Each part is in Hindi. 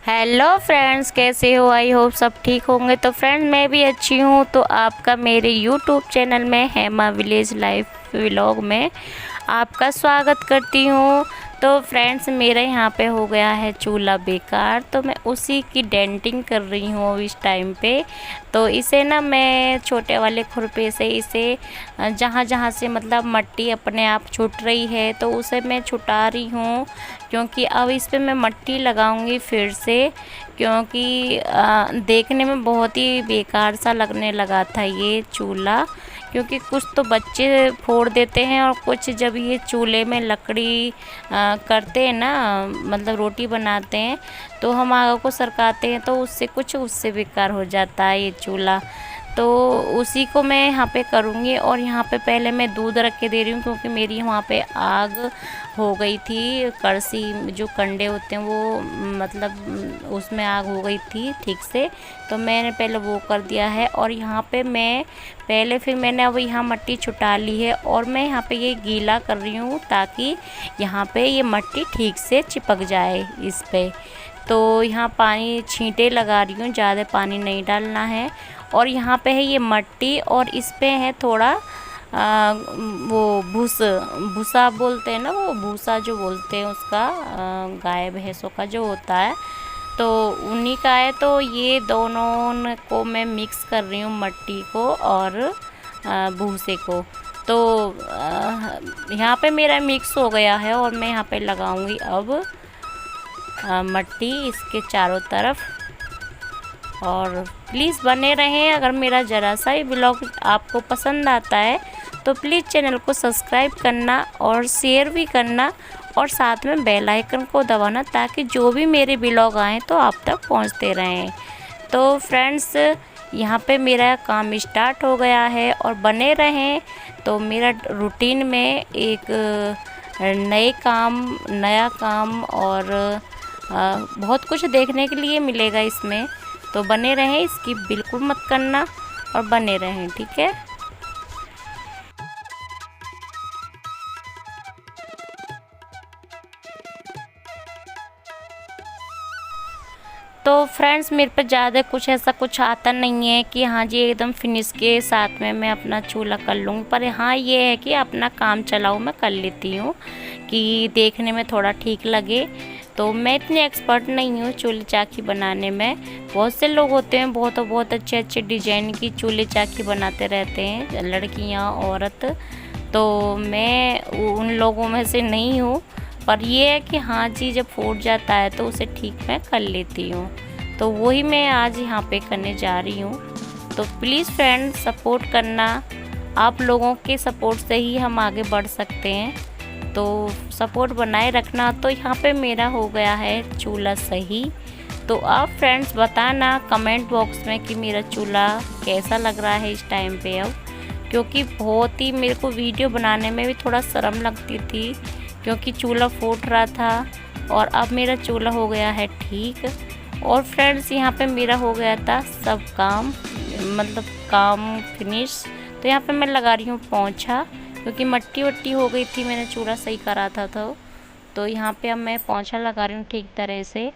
हेलो फ्रेंड्स, कैसे हो? आई होप सब ठीक होंगे। तो फ्रेंड्स, मैं भी अच्छी हूँ। तो आपका मेरे यूट्यूब चैनल में हेमा विलेज लाइफ व्लॉग में आपका स्वागत करती हूँ। तो फ्रेंड्स, मेरे यहाँ पे हो गया है चूल्हा बेकार, तो मैं उसी की डेंटिंग कर रही हूँ इस टाइम पे। तो इसे ना मैं छोटे वाले खुरपे से इसे जहाँ जहाँ से मतलब मट्टी अपने आप छूट रही है तो उसे मैं छुटा रही हूँ, क्योंकि अब इस पे मैं मट्टी लगाऊंगी फिर से। क्योंकि देखने में बहुत ही बेकार सा लगने लगा था ये चूल्हा, क्योंकि कुछ तो बच्चे फोड़ देते हैं और कुछ जब ये चूल्हे में लकड़ी करते हैं ना, मतलब रोटी बनाते हैं, तो हम आग को सरकाते हैं तो उससे बेकार हो जाता है ये चूल्हा। तो उसी को मैं यहाँ पे करूँगी। और यहाँ पे पहले मैं दूध रख के दे रही हूँ, क्योंकि मेरी वहाँ पे आग हो गई थी। कड़सी जो कंडे होते हैं वो मतलब उसमें आग हो गई थी ठीक से, तो मैंने पहले वो कर दिया है। और यहाँ पे मैं पहले फिर मैंने अब यहाँ मट्टी छुटा ली है और मैं यहाँ पे ये गीला कर रही हूँ ताकि यहाँ पे ये मट्टी ठीक से चिपक जाए इस पे। तो यहाँ पानी छींटे लगा रही हूँ, ज़्यादा पानी नहीं डालना है। और यहाँ पे है ये मट्टी और इस पे है थोड़ा वो भूसा बोलते हैं ना, वो भूसा जो बोलते हैं उसका, गाय भैंसों का जो होता है, तो उन्हीं का है। तो ये दोनों को मैं मिक्स कर रही हूँ, मट्टी को और भूसे को। तो यहाँ पे मेरा मिक्स हो गया है और मैं यहाँ पे लगाऊंगी अब मट्टी इसके चारों तरफ। और प्लीज़ बने रहें। अगर मेरा ज़रा सा ही ब्लॉग आपको पसंद आता है तो प्लीज़ चैनल को सब्सक्राइब करना और शेयर भी करना और साथ में बेल आइकन को दबाना, ताकि जो भी मेरे ब्लॉग आएँ तो आप तक पहुंचते रहें। तो फ्रेंड्स, यहाँ पे मेरा काम स्टार्ट हो गया है और बने रहें। तो मेरा रूटीन में एक नया काम और बहुत कुछ देखने के लिए मिलेगा इसमें। तो बने रहें, इसकी बिल्कुल मत करना और बने रहें, ठीक है। तो फ्रेंड्स, मेरे पे ज़्यादा कुछ ऐसा कुछ आता नहीं है कि हाँ जी एकदम फिनिश के साथ में मैं अपना चूल्हा कर लूँगी। पर हाँ ये है कि अपना काम चलाओ मैं कर लेती हूँ कि देखने में थोड़ा ठीक लगे। तो मैं इतनी एक्सपर्ट नहीं हूँ चूल्हे चाकी बनाने में। बहुत से लोग होते हैं बहुत अच्छे अच्छे डिजाइन की चूल्हे चाकी बनाते रहते हैं, लड़कियाँ औरत। तो मैं उन लोगों में से नहीं हूँ। पर ये है कि हाँ जी, जब फूट जाता है तो उसे ठीक मैं कर लेती हूँ। तो वही मैं आज यहाँ पे करने जा रही हूँ। तो प्लीज़ फ्रेंड, सपोर्ट करना। आप लोगों के सपोर्ट से ही हम आगे बढ़ सकते हैं, तो सपोर्ट बनाए रखना। तो यहाँ पे मेरा हो गया है चूल्हा सही। तो आप फ्रेंड्स बताना कमेंट बॉक्स में कि मेरा चूल्हा कैसा लग रहा है इस टाइम पे अब। क्योंकि बहुत ही मेरे को वीडियो बनाने में भी थोड़ा शर्म लगती थी, क्योंकि चूल्हा फूट रहा था। और अब मेरा चूल्हा हो गया है ठीक। और फ्रेंड्स, यहाँ पे मेरा हो गया था सब काम, मतलब काम फिनिश। तो यहाँ पे मैं लगा रही हूँ पोंछा, क्योंकि मट्टी वट्टी हो गई थी, मैंने चूल्हा सही करा था। तो यहाँ पे अब मैं पोंछा लगा रही हूँ ठीक तरह से।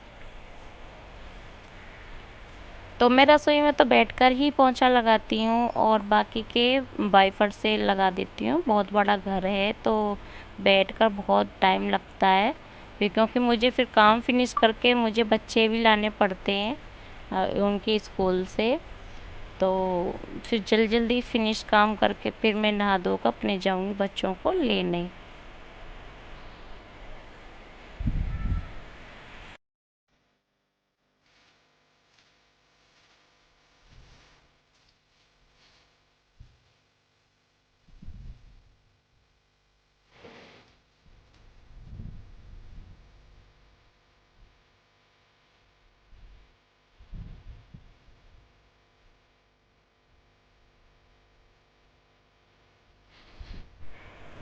तो मैं रसोई में तो बैठकर ही पोंछा लगाती हूँ और बाकी के वाइपर से लगा देती हूँ। बहुत बड़ा घर है तो बैठकर बहुत टाइम लगता है फिर, क्योंकि मुझे फिर काम फिनिश करके मुझे बच्चे भी लाने पड़ते हैं उनके स्कूल से। तो फिर जल्दी जल्दी फिनिश काम करके फिर मैं नहा धोकर अपने जाऊँगी बच्चों को लेने।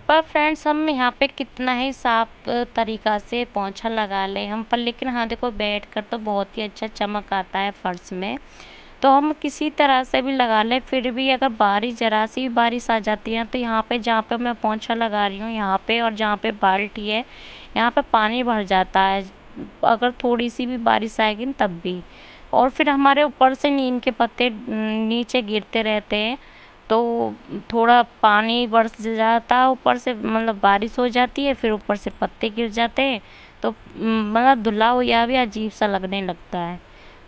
पर फ्रेंड्स, हम यहाँ पे कितना ही साफ तरीक़ा से पोंछा लगा लें हम, पर लेकिन हाँ देखो, बैठ कर तो बहुत ही अच्छा चमक आता है फर्श में। तो हम किसी तरह से भी लगा लें, फिर भी अगर बारिश ज़रा सी भी बारिश आ जाती है तो यहाँ पे जहाँ पे मैं पोंछा लगा रही हूँ यहाँ पे और जहाँ पे बाल्टी है यहाँ पे पानी भर जाता है। अगर थोड़ी सी भी बारिश आएगी तब भी। और फिर हमारे ऊपर से नीम के पत्ते नीचे गिरते रहते हैं, तो थोड़ा पानी बरस जाता है ऊपर से, मतलब बारिश हो जाती है, फिर ऊपर से पत्ते गिर जाते हैं, तो मतलब धुला हुआ भी अजीब सा लगने लगता है।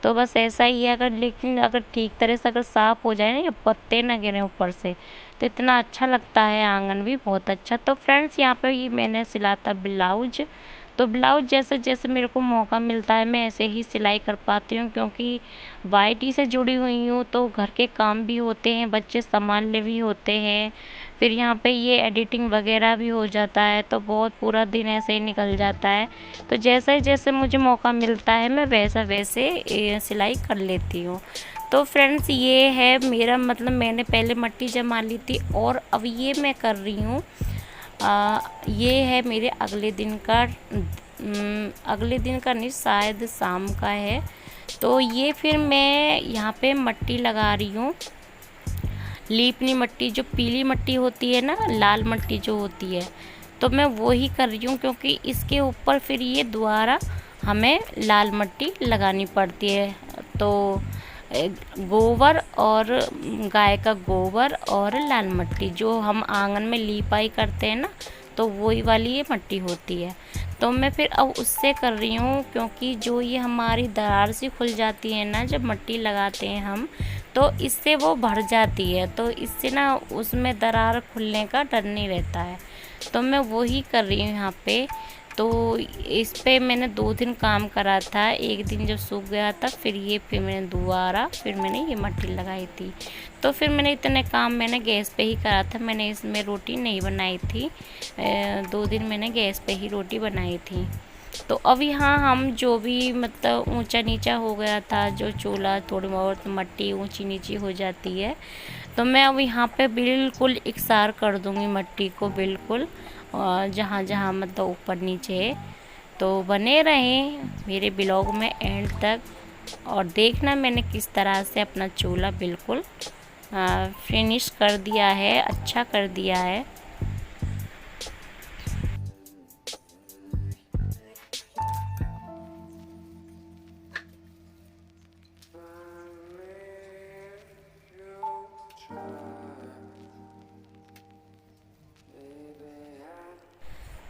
तो बस ऐसा ही है, अगर लेकिन अगर ठीक तरह से अगर साफ़ हो जाए ना, ये पत्ते ना गिरे ऊपर से, तो इतना अच्छा लगता है, आंगन भी बहुत अच्छा। तो फ्रेंड्स यहाँ पे ये मैंने सिला था ब्लाउज। तो ब्लाउज जैसे जैसे मेरे को मौका मिलता है मैं ऐसे ही सिलाई कर पाती हूँ, क्योंकि वाईटी से जुड़ी हुई हूँ तो घर के काम भी होते हैं, बच्चे संभालने भी होते हैं, फिर यहाँ पे ये एडिटिंग वगैरह भी हो जाता है, तो बहुत पूरा दिन ऐसे ही निकल जाता है। तो जैसे जैसे मुझे मौका मिलता है मैं वैसा वैसे सिलाई कर लेती हूँ। तो फ्रेंड्स ये है मेरा, मतलब मैंने पहले मट्टी जमा ली थी और अब ये मैं कर रही हूँ। ये है मेरे अगले दिन का नहीं, शायद शाम का है। तो ये फिर मैं यहाँ पे मट्टी लगा रही हूँ, लीपनी मट्टी, जो पीली मट्टी होती है ना, लाल मट्टी जो होती है, तो मैं वो ही कर रही हूँ, क्योंकि इसके ऊपर फिर ये दोबारा हमें लाल मट्टी लगानी पड़ती है। तो गोबर और गाय का गोबर और लाल मट्टी जो हम आंगन में लीपाई करते हैं ना, तो वही वाली ये मट्टी होती है। तो मैं फिर अब उससे कर रही हूँ, क्योंकि जो ये हमारी दरार सी खुल जाती है ना जब मट्टी लगाते हैं हम, तो इससे वो भर जाती है, तो इससे ना उसमें दरार खुलने का डर नहीं रहता है। तो मैं वो ही कर रही हूँ यहाँ पे। तो इस पे मैंने 2 दिन काम करा था, एक दिन जब सूख गया था फिर मैंने दोबारा ये मट्टी लगाई थी। तो फिर मैंने इतने काम मैंने गैस पे ही करा था, मैंने इसमें रोटी नहीं बनाई थी। 2 दिन मैंने गैस पे ही रोटी बनाई थी। तो अब यहाँ हम जो भी मतलब ऊंचा नीचा हो गया था, जो चूल्हा थोड़ी बहुत मट्टी ऊंची नीची हो जाती है, तो मैं अब यहाँ पे बिल्कुल इकसार कर दूँगी मट्टी को, बिल्कुल जहाँ जहाँ मतलब ऊपर नीचे है। तो बने रहें मेरे ब्लॉग में एंड तक, और देखना मैंने किस तरह से अपना चूल्हा बिल्कुल फिनिश कर दिया है, अच्छा कर दिया है।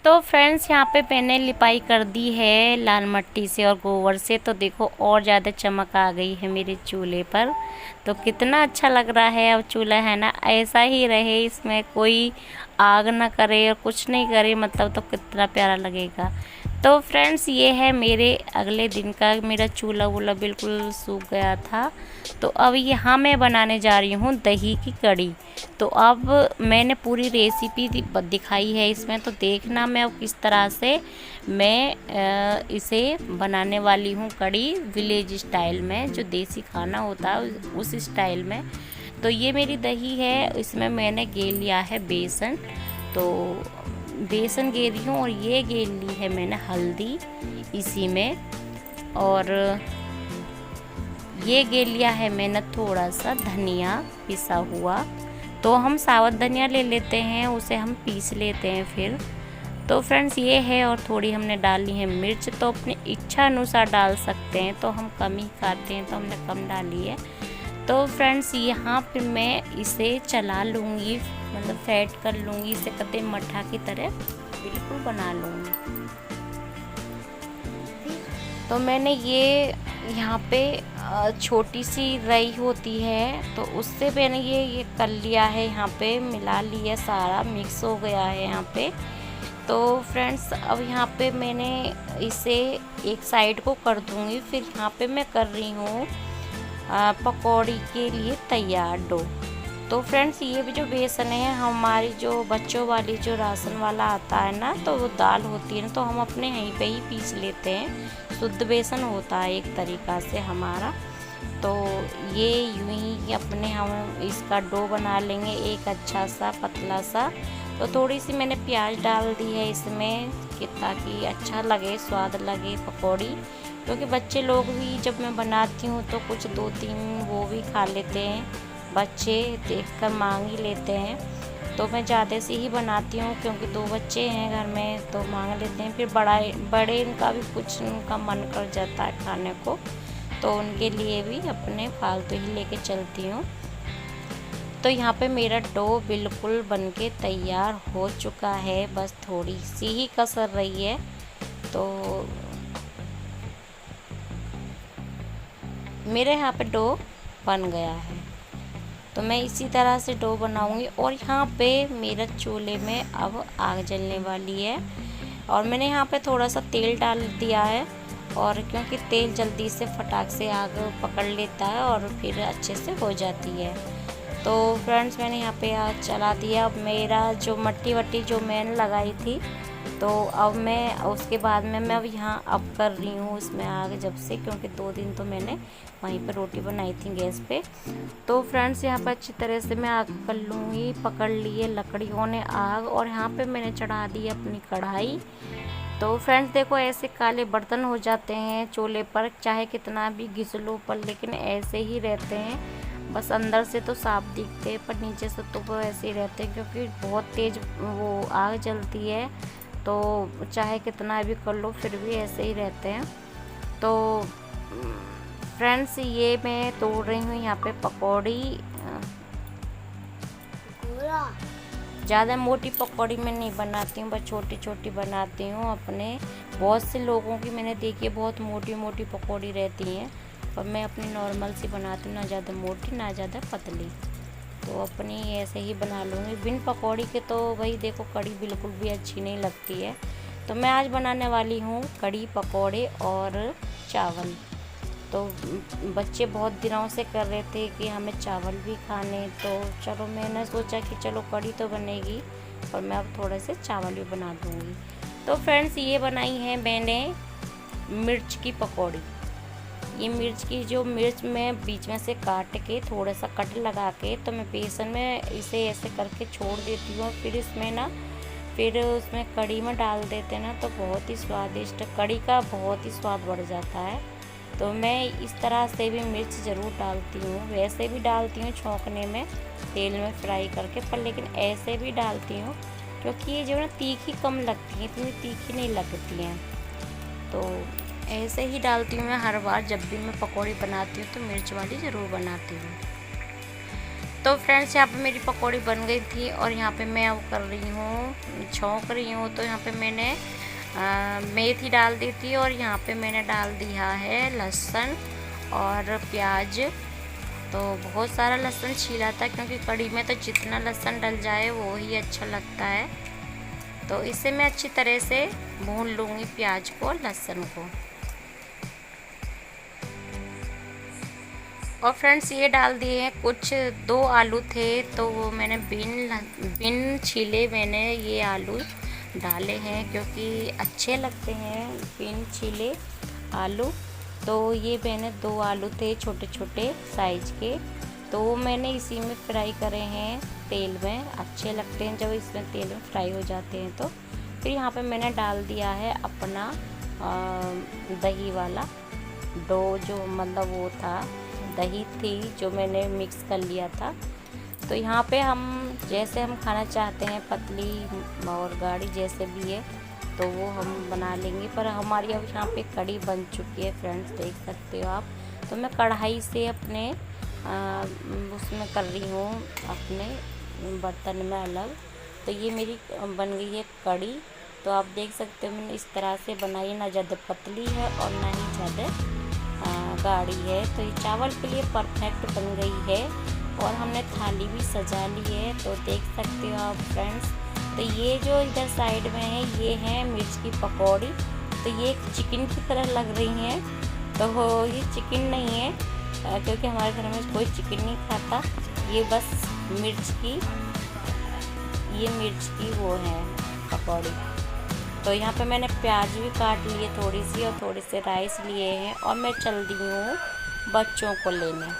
तो फ्रेंड्स यहाँ पे मैंने लिपाई कर दी है लाल मट्टी से और गोबर से, तो देखो और ज़्यादा चमक आ गई है मेरे चूल्हे पर। तो कितना अच्छा लग रहा है अब चूल्हा, है ना, ऐसा ही रहे, इसमें कोई आग ना करे और कुछ नहीं करे, मतलब तो कितना प्यारा लगेगा। तो फ्रेंड्स ये है मेरे अगले दिन का, मेरा चूल्हा वूल्हा बिल्कुल सूख गया था। तो अब यहाँ मैं बनाने जा रही हूँ दही की कड़ी। तो अब मैंने पूरी रेसिपी दिखाई है इसमें, तो देखना मैं अब किस तरह से मैं इसे बनाने वाली हूँ कड़ी, विलेज स्टाइल में, जो देसी खाना होता है उस स्टाइल में। तो ये मेरी दही है, इसमें मैंने गेल लिया है बेसन, तो बेसन गेल रही हूँ, और ये गेल ली है मैंने हल्दी इसी में, और ये गेल लिया है मैंने थोड़ा सा धनिया पिसा हुआ। तो हम साबुत धनिया ले लेते हैं, उसे हम पीस लेते हैं फिर। तो फ्रेंड्स ये है, और थोड़ी हमने डाली है मिर्च, तो अपनी इच्छा अनुसार डाल सकते हैं, तो हम कम ही खाते हैं तो हमने कम डाली है। तो फ्रेंड्स यहाँ फिर मैं इसे चला लूँगी, मतलब फेंट कर लूँगी, इसे कते मट्ठा की तरह बिल्कुल बना लूँगी। तो मैंने ये यहाँ पे छोटी सी रई होती है, तो उससे मैंने ये कर लिया है, यहाँ पे मिला लिया, सारा मिक्स हो गया है यहाँ पे। तो फ्रेंड्स अब यहाँ पे मैंने इसे एक साइड को कर दूँगी, फिर यहाँ पे मैं कर रही हूँ पकौड़ी के लिए तैयार डो। तो फ्रेंड्स ये भी जो बेसन है, हमारी जो बच्चों वाली जो राशन वाला आता है ना, तो वो दाल होती है ना, तो हम अपने यहीं पे ही पीस लेते हैं, शुद्ध बेसन होता है एक तरीक़ा से हमारा। तो ये यूं ही अपने हम इसका डो बना लेंगे, एक अच्छा सा पतला सा। तो थोड़ी सी मैंने प्याज डाल दी है इसमें कि ताकि अच्छा लगे, स्वाद लगे पकौड़ी, क्योंकि बच्चे लोग भी जब मैं बनाती हूँ तो कुछ 2-3 वो भी खा लेते हैं, बच्चे देखकर मांग ही लेते हैं। तो मैं ज़्यादा से ही बनाती हूँ क्योंकि 2 बच्चे हैं घर में, तो मांग लेते हैं। फिर बड़े इनका भी कुछ उनका मन कर जाता है खाने को, तो उनके लिए भी अपने फालतू ही लेके चलती हूँ। तो यहाँ पे मेरा डो बिल्कुल बनके तैयार हो चुका है, बस थोड़ी सी ही कसर रही है। तो मेरे यहाँ पे डो बन गया है, तो मैं इसी तरह से डो बनाऊंगी। और यहाँ पे मेरा चूल्हे में अब आग जलने वाली है, और मैंने यहाँ पे थोड़ा सा तेल डाल दिया है, और क्योंकि तेल जल्दी से फटाक से आग पकड़ लेता है और फिर अच्छे से हो जाती है। तो फ्रेंड्स, मैंने यहाँ पे आग चला दिया। अब मेरा जो मट्टी वट्टी जो मैंने लगाई थी, तो अब मैं उसके बाद में मैं अब यहाँ अब कर रही हूँ उसमें आग, जब से क्योंकि 2 दिन तो मैंने वहीं पर रोटी बनाई थी गैस पे। तो फ्रेंड्स, यहाँ पर अच्छी तरह से मैं आग कर लूँगी। पकड़ लिए लकड़ियों ने आग, और यहाँ पे मैंने चढ़ा दी अपनी कढ़ाई। तो फ्रेंड्स देखो, ऐसे काले बर्तन हो जाते हैं चूल्हे पर, चाहे कितना भी घिस लो पर, लेकिन ऐसे ही रहते हैं। बस अंदर से तो साफ दिखते हैं पर नीचे से तो वो ऐसे ही रहते हैं, क्योंकि बहुत तेज़ वो आग जलती है। तो चाहे कितना भी कर लो फिर भी ऐसे ही रहते हैं। तो फ्रेंड्स, ये मैं तोड़ रही हूँ यहाँ पे पकौड़ी। ज़्यादा मोटी पकौड़ी मैं नहीं बनाती हूँ, बस छोटी छोटी बनाती हूँ अपने। बहुत से लोगों की मैंने देखी है बहुत मोटी मोटी पकौड़ी रहती हैं, पर मैं अपनी नॉर्मल सी बनाती हूँ, ना ज़्यादा मोटी ना ज़्यादा पतली। तो अपनी ऐसे ही बना लूँगी बिन पकौड़ी के। तो वही देखो, कड़ी बिल्कुल भी अच्छी नहीं लगती है। तो मैं आज बनाने वाली हूँ कड़ी पकौड़े और चावल। तो बच्चे बहुत दिनों से कर रहे थे कि हमें चावल भी खाने, तो चलो मैंने सोचा कि चलो कड़ी तो बनेगी, और मैं अब थोड़े से चावल भी बना दूँगी। तो फ्रेंड्स, ये बनाई है मैंने मिर्च की पकौड़ी। ये मिर्च मैं बीच में से काट के थोड़ा सा कट लगा के, तो मैं बेसन में इसे ऐसे करके छोड़ देती हूँ। फिर उसमें कड़ी में डाल देते ना, तो बहुत ही स्वादिष्ट कड़ी का बहुत ही स्वाद बढ़ जाता है। तो मैं इस तरह से भी मिर्च ज़रूर डालती हूँ, वैसे भी डालती हूँ छौंकने में तेल में फ्राई करके, पर लेकिन ऐसे भी डालती हूँ क्योंकि ये जो ना तीखी कम लगती है, इतनी तीखी नहीं लगती हैं। तो ऐसे ही डालती हूँ मैं हर बार, जब भी मैं पकौड़ी बनाती हूँ तो मिर्च वाली ज़रूर बनाती हूँ। तो फ्रेंड्स, यहाँ पे मेरी पकौड़ी बन गई थी, और यहाँ पे मैं अब कर रही हूँ छौंक रही हूँ। तो यहाँ पे मैंने मेथी डाल दी थी, और यहाँ पे मैंने डाल दिया है लहसुन और प्याज। तो बहुत सारा लहसुन छीला था, क्योंकि कड़ी में तो जितना लहसुन डल जाए वो ही अच्छा लगता है। तो इसे मैं अच्छी तरह से भून लूँगी, प्याज को और लहसुन को। और फ्रेंड्स, ये डाल दिए हैं कुछ 2 आलू थे, तो वो मैंने बिन छीले मैंने ये आलू डाले हैं, क्योंकि अच्छे लगते हैं बिन छीले आलू। तो ये मैंने 2 आलू थे छोटे छोटे साइज के, तो वो मैंने इसी में फ्राई करे हैं तेल में। अच्छे लगते हैं जब इसमें तेल में फ्राई हो जाते हैं। तो फिर यहाँ पे मैंने डाल दिया है अपना दही वाला डो, जो मतलब वो था दही थी जो मैंने मिक्स कर लिया था। तो यहाँ पे हम जैसे हम खाना चाहते हैं, पतली और गाढ़ी जैसे भी है, तो वो हम बना लेंगे। पर हमारी अब यहाँ पे कड़ी बन चुकी है फ्रेंड्स, देख सकते हो आप। तो मैं कढ़ाई से अपने उसमें कर रही हूँ अपने बर्तन में अलग। तो ये मेरी बन गई है कड़ी। तो आप देख सकते हो मैंने इस तरह से बनाई, ना ज़्यादा पतली है और ना ही ज़्यादा गाढ़ी है। तो ये चावल के लिए परफेक्ट बन गई है, और हमने थाली भी सजा ली है। तो देख सकते हो आप फ्रेंड्स। तो ये जो इधर साइड में है, ये है मिर्च की पकौड़ी। तो ये चिकन की तरह लग रही हैं, तो ये चिकन नहीं है, क्योंकि हमारे घर में कोई चिकन नहीं खाता। ये बस मिर्च की वो है पकौड़ी। तो यहाँ पे मैंने प्याज भी काट लिए थोड़ी सी, और थोड़े से राइस लिए हैं, और मैं चल दी हूँ बच्चों को लेने।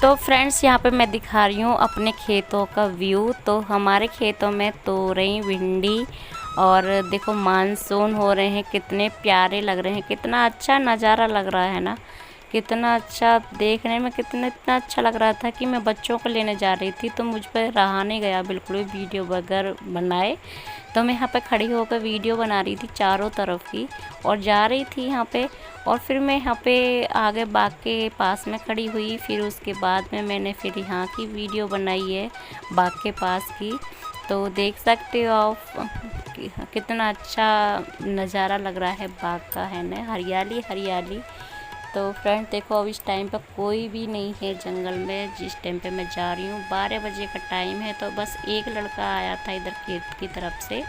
तो फ्रेंड्स यहाँ पे मैं दिखा रही हूँ अपने खेतों का व्यू। तो हमारे खेतों में तोरई, भिंडी और देखो मानसून हो रहे हैं, कितने प्यारे लग रहे हैं, कितना अच्छा नज़ारा लग रहा है ना, कितना अच्छा देखने में, इतना अच्छा लग रहा था कि मैं बच्चों को लेने जा रही थी तो मुझ पर रहा नहीं गया बिल्कुल भी वीडियो वगैरह बनाए। तो मैं यहाँ पे खड़ी होकर वीडियो बना रही थी चारों तरफ की, और जा रही थी यहाँ पे, और फिर मैं यहाँ पे आगे बाग के पास में खड़ी हुई। फिर उसके बाद में मैंने फिर यहाँ की वीडियो बनाई है बाग के पास की। तो देख सकते हो आप कितना अच्छा नज़ारा लग रहा है बाग का, है ना, हरियाली हरियाली। तो फ्रेंड देखो अब इस टाइम पर कोई भी नहीं है जंगल में, जिस टाइम पे मैं जा रही हूँ 12 बजे का टाइम है। तो बस एक लड़का आया था इधर खेत की तरफ से,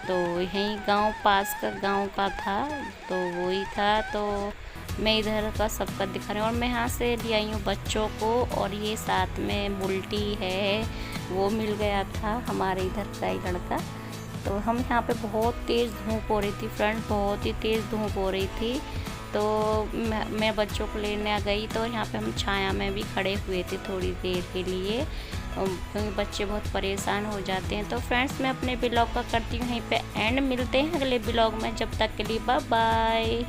तो यहीं गांव पास का गांव का था, तो वही था। तो मैं इधर का सबका दिखा रही हूँ, और मैं यहाँ से ले आई हूँ बच्चों को, और ये साथ में बुल्टी है, वो मिल गया था हमारे इधर का ही लड़का। तो हम यहाँ पे बहुत तेज़ धूप हो रही थी फ्रेंड, बहुत ही तेज़ धूप हो रही थी। तो मैं बच्चों को लेने आ गई, तो यहाँ पे हम छाया में भी खड़े हुए थे थोड़ी देर के लिए, क्योंकि बच्चे बहुत परेशान हो जाते हैं। तो फ्रेंड्स मैं अपने ब्लॉग का करती हूँ यहीं पे एंड, मिलते हैं अगले ब्लॉग में, जब तक के लिए बाय बाय।